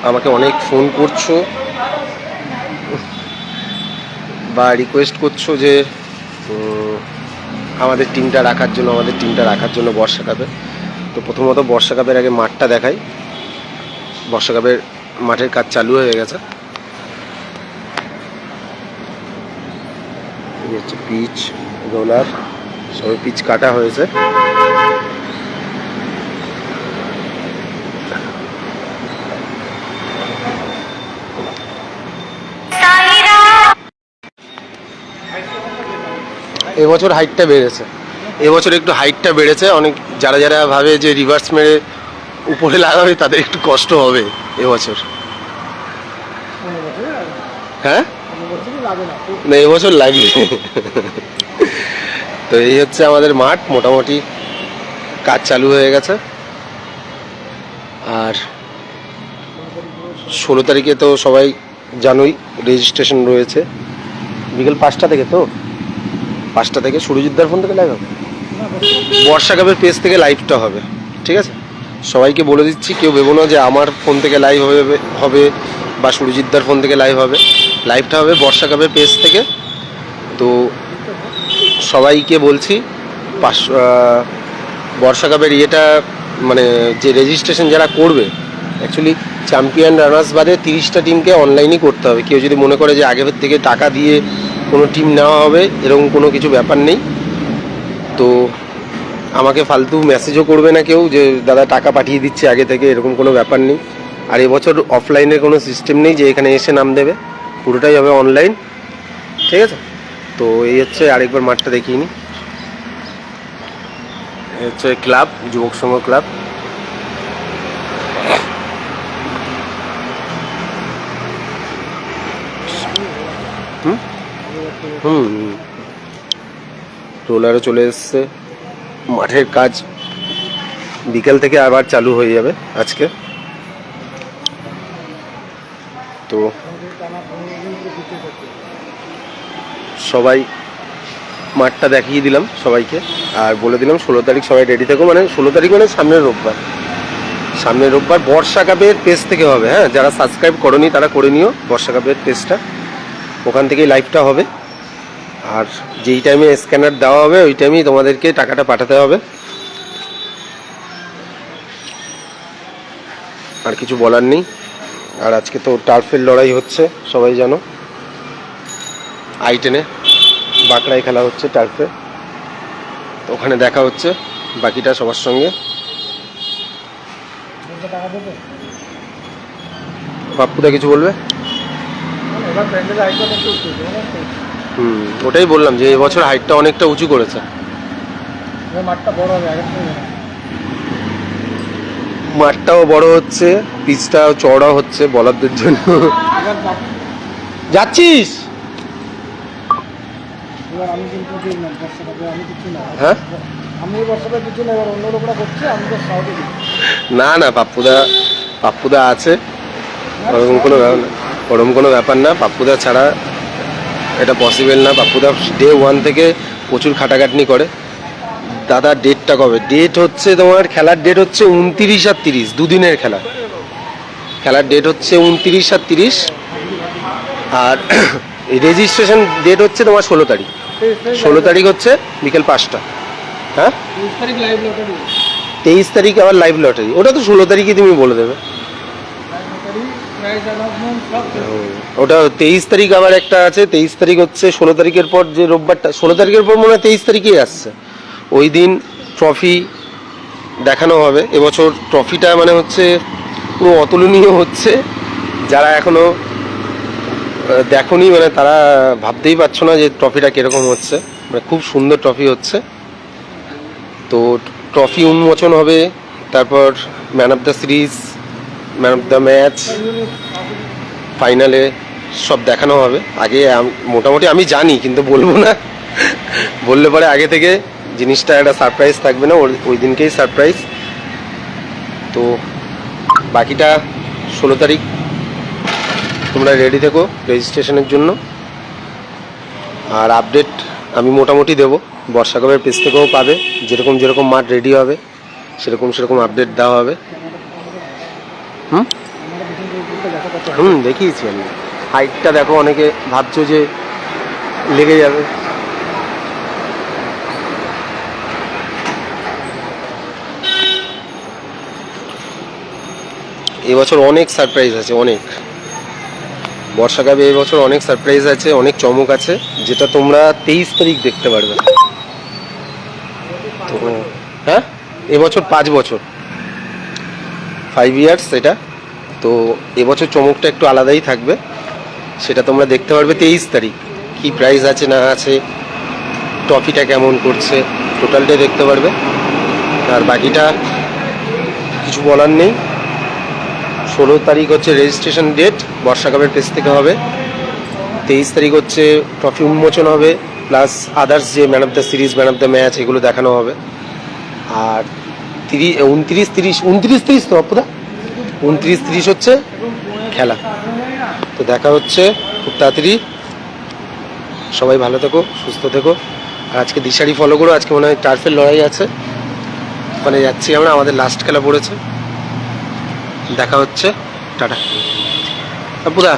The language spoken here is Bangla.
আমাকে অনেক ফোন করছো বা রিকোয়েস্ট করছো যে আমাদের টিমটা রাখার জন্য বর্ষা কাপে। তো প্রথমত বর্ষা কাপের আগে মাঠটা দেখাই। বর্ষা কাপের মাঠের কাজ চালু হয়ে গেছে। এই হচ্ছে পিচ, রোলার, সবে পিচ কাটা হয়েছে। এবছর হাইটটা বেড়েছে, এবছর একটু হাইটটা বেড়েছে অনেক। যারা যারা ভাবে যে রিভার্স মেরে উপরে লাগাবে তাদের একটু কষ্ট হবে এবছর। হ্যাঁ না, এবছর লাগবে। তো এই হচ্ছে আমাদের মাঠ, মোটামুটি কাজ চালু হয়ে গেছে। আর 16 তারিখে তো সবাই জানোই রেজিস্ট্রেশন রয়েছে বিকেল 5টা থেকে। তো 5টা থেকে সুরজিৎদার ফোন থেকে লাইভ হবে, বর্ষা কাপের পেজ থেকে লাইভটা হবে। ঠিক আছে, সবাইকে বলে দিচ্ছি, কেউ ভেবো না যে আমার ফোন থেকে লাইভ হবে বা সুরজিৎদার ফোন থেকে লাইভ হবে। লাইভটা হবে বর্ষা কাপের পেজ থেকে। তো সবাইকে বলছি, বর্ষা কাপের ইয়েটা মানে যে রেজিস্ট্রেশন যারা করবে, অ্যাকচুয়ালি চ্যাম্পিয়ন রানার্স বাদে 30টা টিমকে অনলাইনই করতে হবে। কেউ যদি মনে করে যে আগের থেকে টাকা দিয়ে কোনো টিম নেওয়া হবে, এরকম কোনো কিছু ব্যাপার নেই। তো আমাকে ফালতু মেসেজও করবে না কেউ যে দাদা টাকা পাঠিয়ে দিচ্ছে আগে থেকে, এরকম কোনো ব্যাপার নেই। আর এবছর অফলাইনের কোনো সিস্টেম নেই যে এখানে এসে নাম দেবে, পুরোটাই হবে অনলাইন। ঠিক আছে, তো এই হচ্ছে আরেকবার মাঠটা দেখিয়ে নিই। হচ্ছে ক্লাব, যুবক সংঘ ক্লাব। রোলারও চলে এসছে। মাঠের কাজ বিকেল থেকে আবার চালু হয়ে যাবে আজকে। তো সবাই মাঠটা দেখিয়ে দিলাম সবাইকে, আর বলে দিলাম 16 তারিখ সবাই রেডি থেকো। মানে 16 তারিখ মানে সামনের রোববার বর্ষা কাপের পেজ থেকে হবে। হ্যাঁ, যারা সাবস্ক্রাইব করোনি তারা করে নিও বর্ষা কাপের পেজটা, ওখান থেকেই লাইভটা হবে। আর যেই টাইমে স্ক্যানার দেওয়া হবে ওই টাইমেই তোমাদেরকে টাকাটা পাঠাতে হবে। আর কিছু বলার নেই। আর আজকে তো টার্ফের লড়াই হচ্ছে, সবাই জানো। I10 বাঁকড়ায় খেলা হচ্ছে টার্ফে, তো ওখানে দেখা হচ্ছে বাকিটা সবার সঙ্গে। বাপ্পুদা কিছু বলবে? ওটাই বললাম যে এবছর হাইটটা অনেকটা উঁচু করেছে। মাঠটাও বড় হচ্ছে, পিচটাও চওড়া হচ্ছে বলারদের জন্য। যাচ্ছিস? হ্যাঁ, না না, পাপ্পুদা আছে, ওরকম কোনো ব্যাপার না। পাপ্পুদা ছাড়া এটা পসিবল না। পাপ্পুদা ডে 1 থেকে প্রচুর খাটাখাটনি করে। দাদা ডেটটা কবে? ডেট হচ্ছে তোমার, খেলার ডেট হচ্ছে 29 আর 30, দুদিনের খেলার ডেট হচ্ছে 29 আর 30। আর রেজিস্ট্রেশন ডেট হচ্ছে তোমার 16 তারিখ। 16 তারিখ হচ্ছে বিকেল 5টা। হ্যাঁ, 23 তারিখ আবার লাইভ লটারি। ওটা তো 16 তারিখই তুমি বলে দেবে। ওটা 23 তারিখ আবার একটা আছে। 23 তারিখ হচ্ছে 16 তারিখের পর যে রোববারটা, 16 তারিখের পর মনে হয় 23 তারিখেই আসছে। ওই দিন ট্রফি দেখানো হবে। এবছর ট্রফিটা মানে হচ্ছে পুরো অতুলনীয় হচ্ছে। যারা এখনো দেখোনি মানে তারা ভাবতেই পারছো না যে ট্রফিটা কিরকম হচ্ছে। মানে খুব সুন্দর ট্রফি হচ্ছে। তো ট্রফি উন্মোচন হবে, তারপর man of the series, man of the match, ফাইনালে সব দেখানো হবে। আগে মোটামুটি আমি জানি, কিন্তু বলবো না। বললে পরে আগে থেকে জিনিসটা একটা সারপ্রাইজ থাকবে না, ওই দিনকেই সারপ্রাইজ। তো বাকিটা 16 তারিখ তোমরা রেডি থেকো রেজিস্ট্রেশনের জন্য। আর আপডেট আমি মোটামুটি দেবো, বর্ষা কাপের পেজ থেকেও পাবে। যেরকম মাঠ রেডি হবে সেরকম আপডেট দেওয়া হবে। দেখিয়েছি আমি। হাইটটা দেখো, অনেকে ভাবছো যে লেগে যাবে। এবছর অনেক সারপ্রাইজ আছে, অনেক। বর্ষা কাপে এবছর অনেক সারপ্রাইজ আছে, অনেক চমক আছে, যেটা তোমরা 23 তারিখ দেখতে পারবে। তো হ্যাঁ, এবছর 5 বছর, 5 ইয়ার্স এটা। তো এবছর চমকটা একটু আলাদাই থাকবে, সেটা তোমরা দেখতে পারবে 23 তারিখ। কি প্রাইস আছে না আছে, ট্রফিটা কেমন করছে, টোটালটাই দেখতে পারবে। আর বাকিটা কিছু বলার নেই। 16 তারিখ হচ্ছে রেজিস্ট্রেশন ডেট, বর্ষা কাপের পেজ থেকে হবে। 23 তারিখ হচ্ছে ট্রফি উন্মোচন হবে, প্লাস আদার্স যে man of the series, man of the match, এগুলো দেখানো হবে। আর 29-30 তো অপুদা, 29-30 হচ্ছে খেলা। তো দেখা হচ্ছে খুব তাড়াতাড়ি। সবাই ভালো থেকো, সুস্থ থেকো। আর আজকে দিশারি ফলো করো, আজকে মনে হয় টার্ফের লড়াই আছে, ওখানে যাচ্ছি আমরা, আমাদের লাস্ট খেলা পড়েছে। দেখা হচ্ছে, টাটা অপুদা।